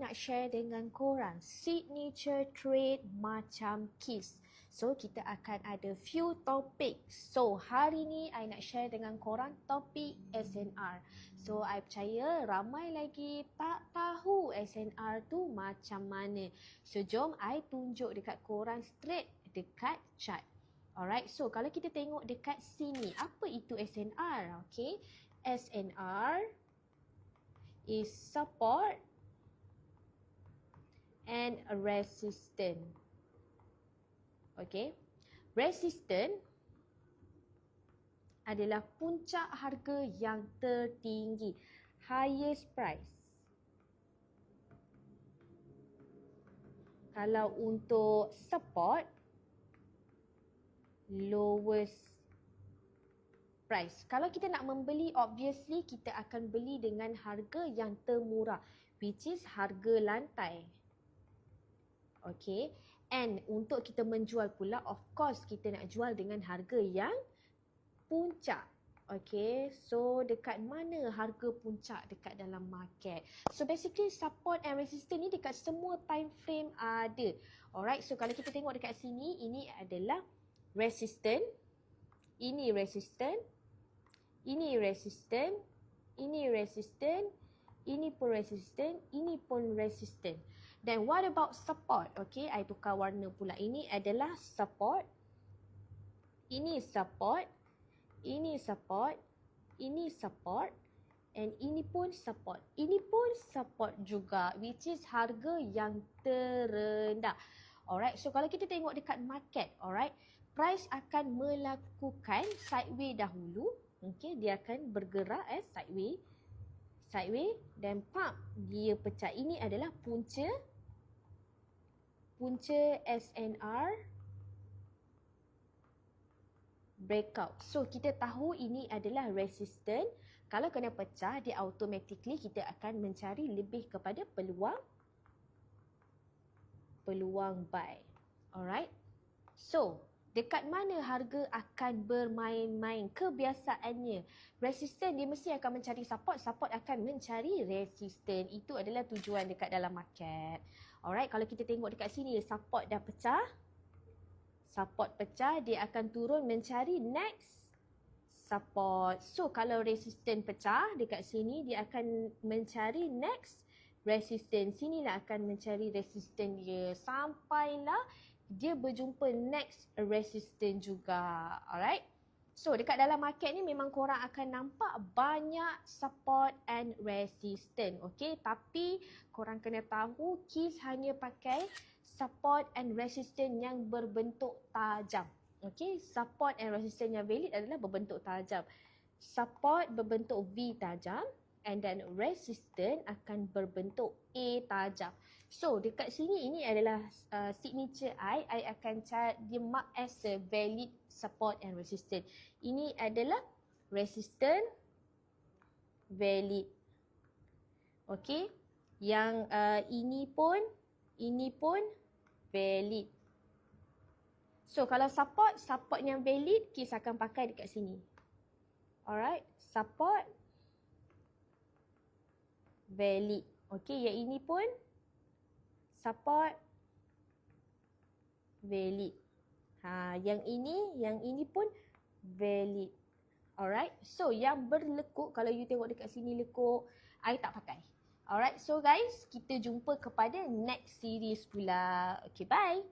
nak share dengan korang signature trait macam KISS. So, kita akan ada few topik. So, hari ni I nak share dengan korang topik SNR. So, I percaya ramai lagi tak tahu SNR tu macam mana. So, jom I tunjuk dekat korang straight dekat chart. Alright, so kalau kita tengok dekat sini, apa itu SNR? Okay, SNR is support and resistance. Okay, resistance adalah puncak harga yang tertinggi, highest price. Kalau untuk support, lowest price. Kalau kita nak membeli, obviously kita akan beli dengan harga yang termurah, which is harga lantai. Okay, and untuk kita menjual pula, of course kita nak jual dengan harga yang puncak. Okay, so dekat mana harga puncak dekat dalam market? So basically support and resistance ni dekat semua time frame ada. Alright, so kalau kita tengok dekat sini, ini adalah resistance, ini resistance, ini resistance, ini resistance, ini pun resistance, ini pun resistance. Then what about support? Okay, I tukar warna pula. Ini adalah support, ini support, ini support, ini support, and ini pun support. Ini pun support juga, which is harga yang terendah. Alright, so kalau kita tengok dekat market, alright, price akan melakukan sideways dahulu. Okay, dia akan bergerak sideways, dan pump, dia pecah. Ini adalah punca SNR breakout. So kita tahu ini adalah resistance. Kalau kena pecah, dia automatically kita akan mencari lebih kepada peluang buy. Alright, so dekat mana harga akan bermain-main? Kebiasaannya, resistance dia mesti akan mencari support, support akan mencari resistance. Itu adalah tujuan dekat dalam market. Alright, kalau kita tengok dekat sini, support dah pecah. Support pecah, dia akan turun mencari next support. So kalau resistance pecah dekat sini, dia akan mencari next resistance. Sinilah akan mencari resistance dia sampailah dia berjumpa next resistance juga. Alright, so dekat dalam market ni memang korang akan nampak banyak support and resistance. Okay, tapi korang kena tahu KISS hanya pakai support and resistance yang berbentuk tajam. Okay, support and resistance yang valid adalah berbentuk tajam. Support berbentuk V tajam, and then resistance akan berbentuk A tajam. So dekat sini, ini adalah signature I akan cari, dia mark as a valid support and resistance. Ini adalah resistance valid. Okay, yang ini pun valid. So kalau support yang valid, KISS akan pakai dekat sini. Alright, support valid. Okay, yang ini pun support valid. Yang ini pun valid. Alright, so yang berlekuk, kalau you tengok dekat sini lekuk, I tak pakai. Alright, so guys, kita jumpa kepada next series pula. Okay, bye.